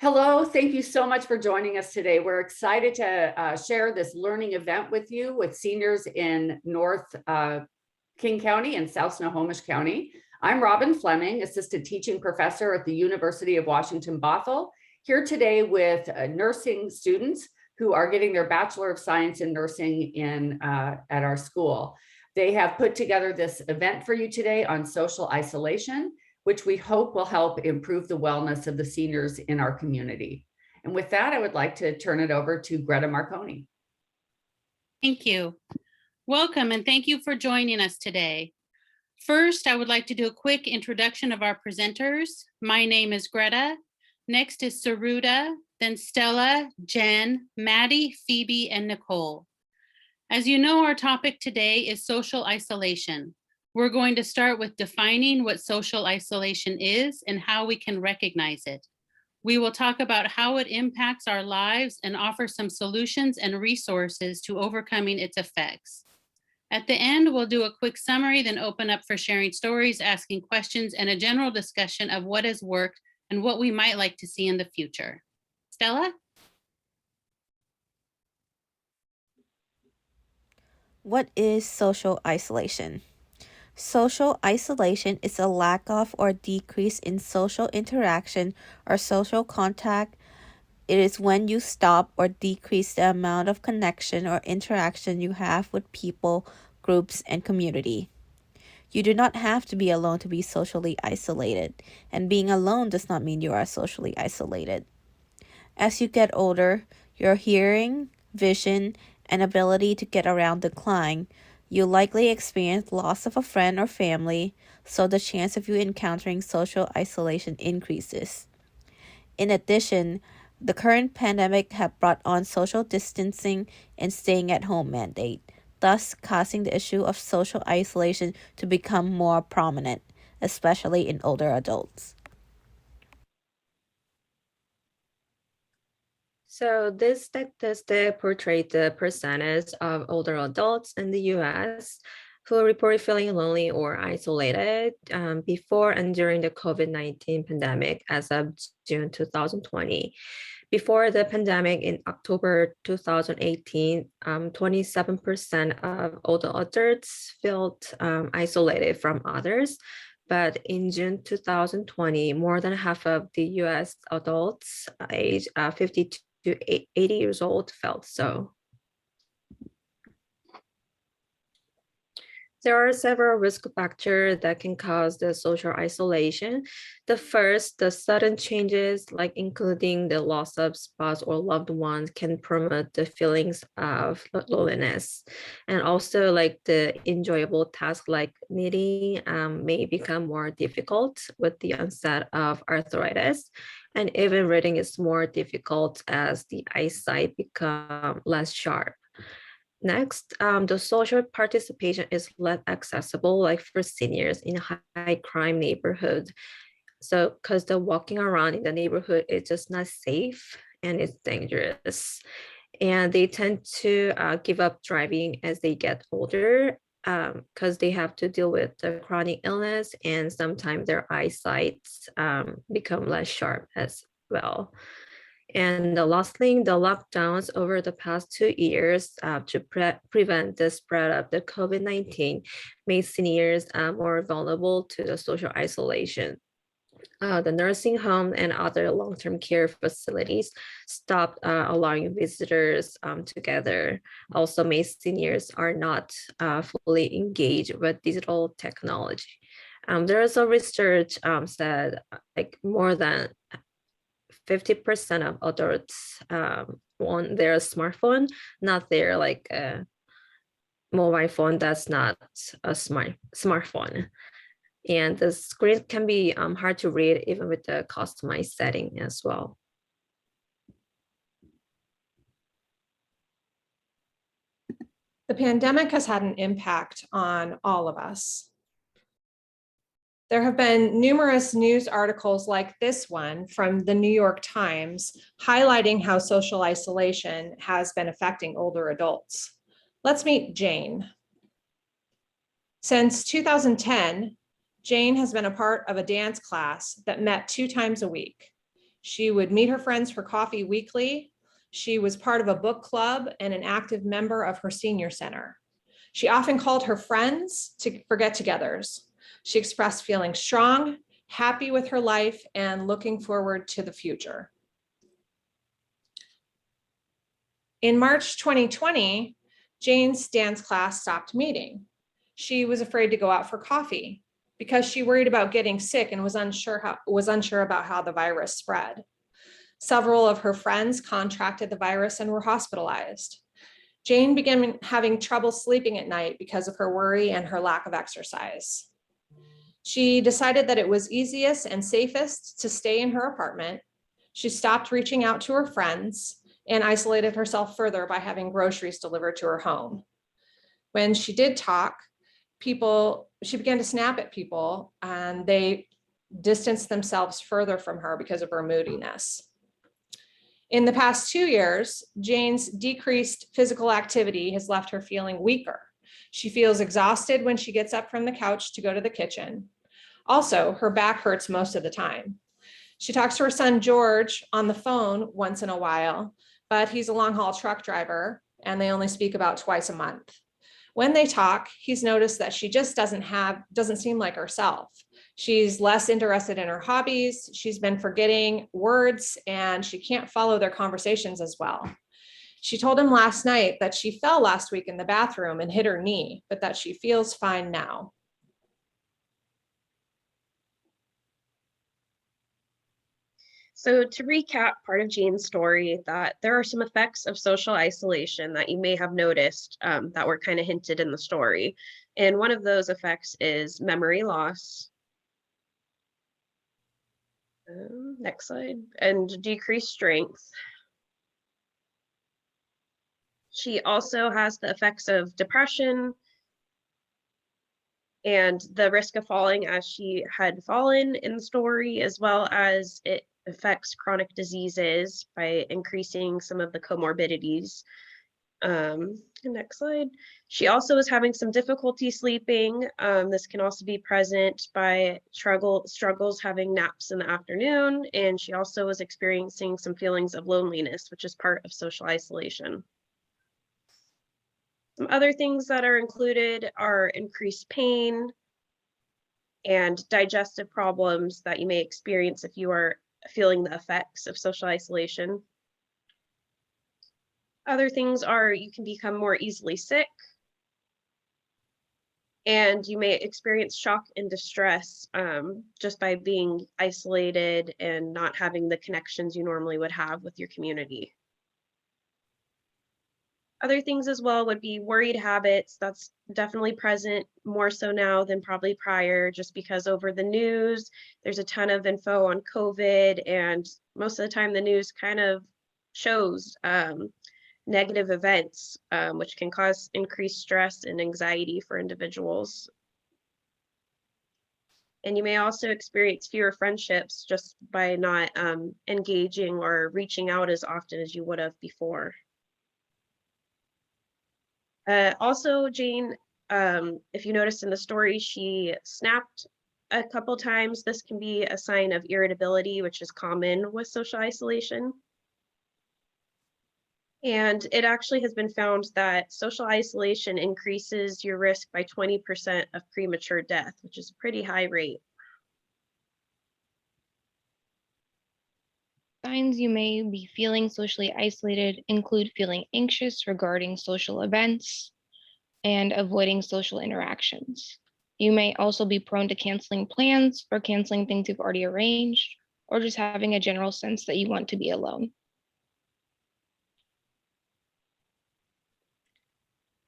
Hello, thank you so much for joining us today. We're excited to share this learning event with you with seniors in North King County and South Snohomish County. I'm Robin Fleming, Assistant Teaching Professor at the University of Washington, Bothell, here today with nursing students who are getting their Bachelor of Science in Nursing at our school. They have put together this event for you today on social isolation, which we hope will help improve the wellness of the seniors in our community. And with that, I would like to turn it over to Greta Marconi. Thank you. Welcome and thank you for joining us today. First, I would like to do a quick introduction of our presenters. My name is Greta. Next is Saruta, then Stella, Jen, Maddie, Phoebe, and Nicole. As you know, our topic today is social isolation. We're going to start with defining what social isolation is and how we can recognize it. We will talk about how it impacts our lives and offer some solutions and resources to overcoming its effects. At the end, we'll do a quick summary, then open up for sharing stories, asking questions, and a general discussion of what has worked and what we might like to see in the future. Stella? What is social isolation? Social isolation is a lack of or decrease in social interaction or social contact. It is when you stop or decrease the amount of connection or interaction you have with people, groups, and community. You do not have to be alone to be socially isolated, and being alone does not mean you are socially isolated. As you get older, your hearing, vision, and ability to get around decline. You likely experience loss of a friend or family, so the chance of you encountering social isolation increases. In addition, the current pandemic has brought on social distancing and staying at home mandate, thus causing the issue of social isolation to become more prominent, especially in older adults. So this statistic portrayed the percentage of older adults in the US who report feeling lonely or isolated before and during the COVID-19 pandemic as of June 2020. Before the pandemic in October 2018, 27% of older adults felt isolated from others. But in June 2020, more than half of the US adults aged 52 to 80 years old felt so. There are several risk factors that can cause the social isolation. The first, the sudden changes, like including the loss of spouse or loved ones, can promote the feelings of loneliness. And also like the enjoyable task like knitting may become more difficult with the onset of arthritis. And even reading is more difficult as the eyesight becomes less sharp. Next, the social participation is less accessible, like for seniors in high crime neighborhoods. So, because the walking around in the neighborhood is just not safe and it's dangerous. And they tend to give up driving as they get older because they have to deal with the chronic illness and sometimes their eyesight become less sharp as well. And the last thing, the lockdowns over the past 2 years to prevent the spread of the COVID-19 made seniors more vulnerable to the social isolation. The nursing home and other long-term care facilities stopped allowing visitors together. Also, many seniors are not fully engaged with digital technology. There is a research said like more than 50% of adults on their smartphone, not their like mobile phone that's not a smartphone. And the screen can be hard to read even with the customized setting as well. The pandemic has had an impact on all of us. There have been numerous news articles like this one from the New York Times highlighting how social isolation has been affecting older adults. Let's meet Jane. Since 2010, Jane has been a part of a dance class that met 2 times a week. She would meet her friends for coffee weekly. She was part of a book club and an active member of her senior center. She often called her friends for get-togethers. She expressed feeling strong, happy with her life, and looking forward to the future. In March 2020, Jane's dance class stopped meeting. She was afraid to go out for coffee because she worried about getting sick and was unsure about how the virus spread. Several of her friends contracted the virus and were hospitalized. Jane began having trouble sleeping at night because of her worry and her lack of exercise. She decided that it was easiest and safest to stay in her apartment. She stopped reaching out to her friends and isolated herself further by having groceries delivered to her home. When she did talk, she began to snap at people, and they distanced themselves further from her because of her moodiness. In the past 2 years, Jane's decreased physical activity has left her feeling weaker. She feels exhausted when she gets up from the couch to go to the kitchen. Also, her back hurts most of the time. She talks to her son, George, on the phone once in a while, but he's a long-haul truck driver, and they only speak about twice a month. When they talk, he's noticed that she just doesn't seem like herself. She's less interested in her hobbies. She's been forgetting words, and she can't follow their conversations as well. She told him last night that she fell last week in the bathroom and hit her knee, but that she feels fine now. So to recap part of Jane's story, that there are some effects of social isolation that you may have noticed that were kind of hinted in the story. And one of those effects is memory loss. Next slide. And decreased strength. She also has the effects of depression and the risk of falling, as she had fallen in the story, as well as it affects chronic diseases by increasing some of the comorbidities. Next slide. She also is having some difficulty sleeping. This can also be present by struggles having naps in the afternoon, and she also is experiencing some feelings of loneliness, which is part of social isolation. Some other things that are included are increased pain and digestive problems that you may experience if you are feeling the effects of social isolation. Other things are you can become more easily sick, and you may experience shock and distress just by being isolated and not having the connections you normally would have with your community. Other things as well would be worried habits. That's definitely present more so now than probably prior, just because over the news, there's a ton of info on COVID, and most of the time the news kind of shows negative events, which can cause increased stress and anxiety for individuals. And you may also experience fewer friendships just by not engaging or reaching out as often as you would have before. Also, Jane, if you noticed in the story, she snapped a couple times. This can be a sign of irritability, which is common with social isolation. And it actually has been found that social isolation increases your risk by 20% of premature death, which is a pretty high rate. Signs you may be feeling socially isolated include feeling anxious regarding social events and avoiding social interactions. You may also be prone to canceling plans or canceling things you've already arranged, or just having a general sense that you want to be alone.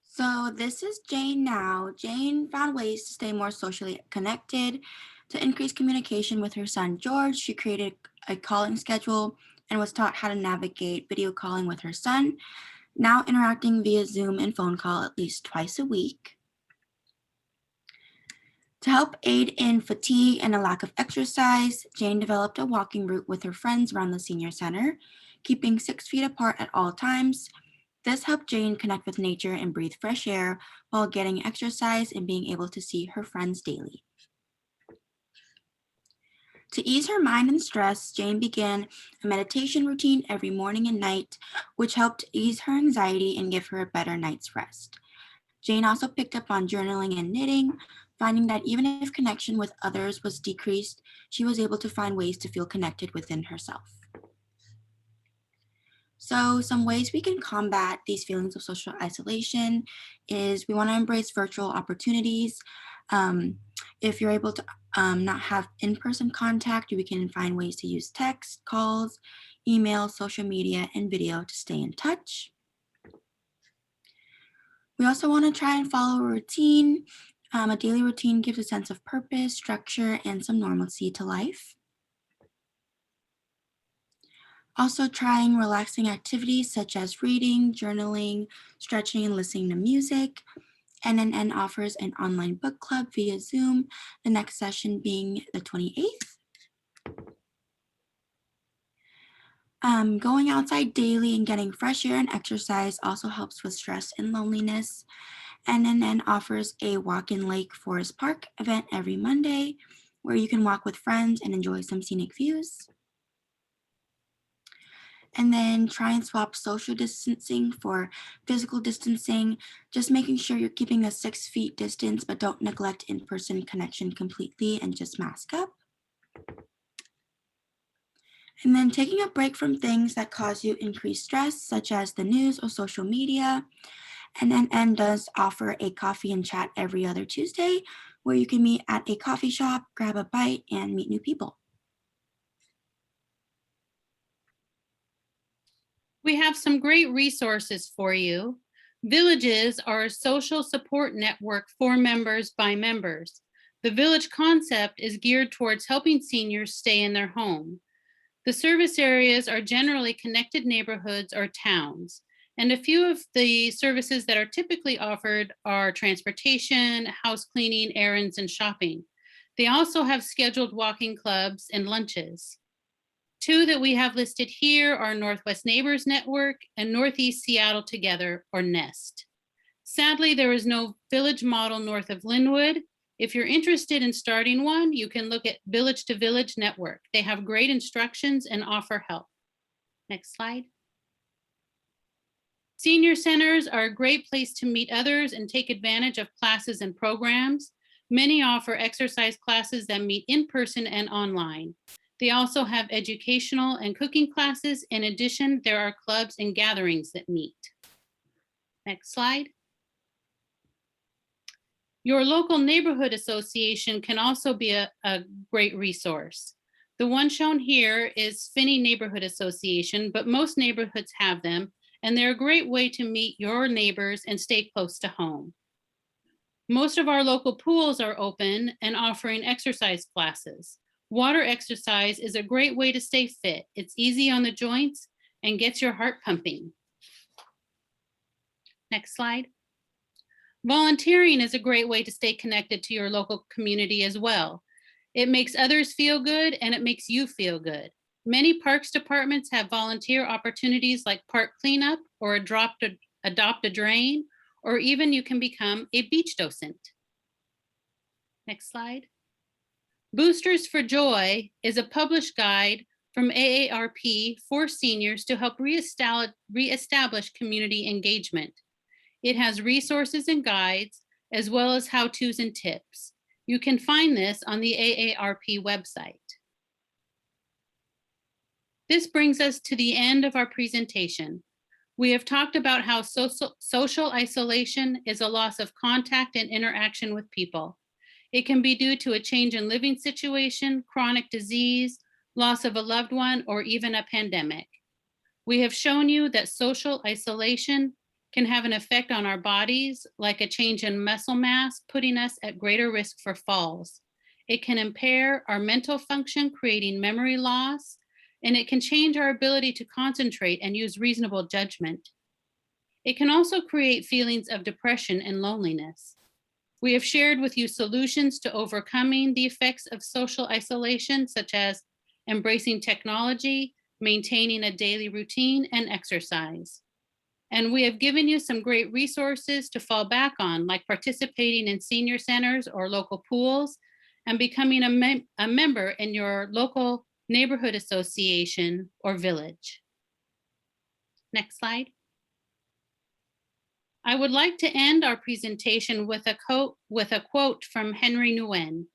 So this is Jane now. Jane found ways to stay more socially connected. To increase communication with her son, George, she created a calling schedule and was taught how to navigate video calling with her son, now interacting via Zoom and phone call at least twice a week. To help aid in fatigue and a lack of exercise, Jane developed a walking route with her friends around the senior center, keeping 6 feet apart at all times. This helped Jane connect with nature and breathe fresh air while getting exercise and being able to see her friends daily. To ease her mind and stress, Jane began a meditation routine every morning and night, which helped ease her anxiety and give her a better night's rest. Jane also picked up on journaling and knitting, finding that even if connection with others was decreased, she was able to find ways to feel connected within herself. So some ways we can combat these feelings of social isolation is we want to embrace virtual opportunities. If you're able to not have in-person contact, we can find ways to use text, calls, email, social media, and video to stay in touch. We also want to try and follow a routine. A daily routine gives a sense of purpose, structure, and some normalcy to life. Also trying relaxing activities such as reading, journaling, stretching, and listening to music. NNN offers an online book club via Zoom, the next session being the 28th. Going outside daily and getting fresh air and exercise also helps with stress and loneliness. NNN offers a walk-in Lake Forest Park event every Monday where you can walk with friends and enjoy some scenic views. And then try and swap social distancing for physical distancing, just making sure you're keeping a 6 feet distance, but don't neglect in-person connection completely and just mask up. And then taking a break from things that cause you increased stress, such as the news or social media. NNN does offer a coffee and chat every other Tuesday, where you can meet at a coffee shop, grab a bite, and meet new people. We have some great resources for you. Villages are a social support network for members by members. The village concept is geared towards helping seniors stay in their home. The service areas are generally connected neighborhoods or towns. And a few of the services that are typically offered are transportation, house cleaning, errands, and shopping. They also have scheduled walking clubs and lunches. Two that we have listed here are Northwest Neighbors Network and Northeast Seattle Together, or NEST. Sadly, there is no village model north of Linwood. If you're interested in starting one, you can look at Village to Village Network. They have great instructions and offer help. Next slide. Senior centers are a great place to meet others and take advantage of classes and programs. Many offer exercise classes that meet in person and online. They also have educational and cooking classes. In addition, there are clubs and gatherings that meet. Next slide. Your local neighborhood association can also be a great resource. The one shown here is Finney Neighborhood Association, but most neighborhoods have them, and they're a great way to meet your neighbors and stay close to home. Most of our local pools are open and offering exercise classes. Water exercise is a great way to stay fit. It's easy on the joints and gets your heart pumping. Next slide. Volunteering is a great way to stay connected to your local community as well. It makes others feel good and it makes you feel good. Many parks departments have volunteer opportunities like park cleanup or adopt a drain, or even you can become a beach docent. Next slide. Boosters for Joy is a published guide from AARP for seniors to help reestablish community engagement. It has resources and guides, as well as how-tos and tips. You can find this on the AARP website. This brings us to the end of our presentation. We have talked about how social isolation is a loss of contact and interaction with people. It can be due to a change in living situation, chronic disease, loss of a loved one, or even a pandemic. We have shown you that social isolation can have an effect on our bodies, like a change in muscle mass, putting us at greater risk for falls. It can impair our mental function, creating memory loss, and it can change our ability to concentrate and use reasonable judgment. It can also create feelings of depression and loneliness. We have shared with you solutions to overcoming the effects of social isolation, such as embracing technology, maintaining a daily routine, and exercise. And we have given you some great resources to fall back on, like participating in senior centers or local pools, and becoming a member in your local neighborhood association or village. Next slide. I would like to end our presentation with a quote from Henry Nguyen.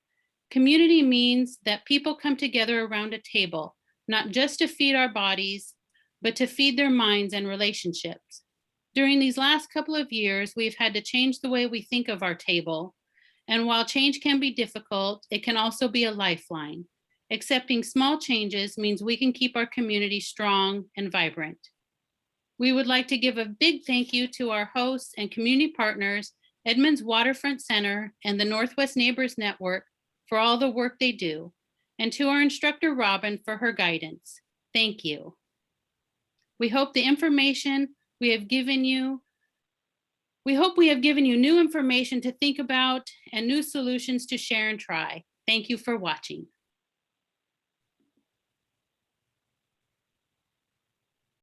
Community means that people come together around a table, not just to feed our bodies, but to feed their minds and relationships. During these last couple of years, we've had to change the way we think of our table. And while change can be difficult, it can also be a lifeline. Accepting small changes means we can keep our community strong and vibrant. We would like to give a big thank you to our hosts and community partners, Edmonds Waterfront Center and the Northwest Neighbors Network, for all the work they do, and to our instructor, Robin, for her guidance. Thank you. We hope the information we have given you, new information to think about and new solutions to share and try. Thank you for watching.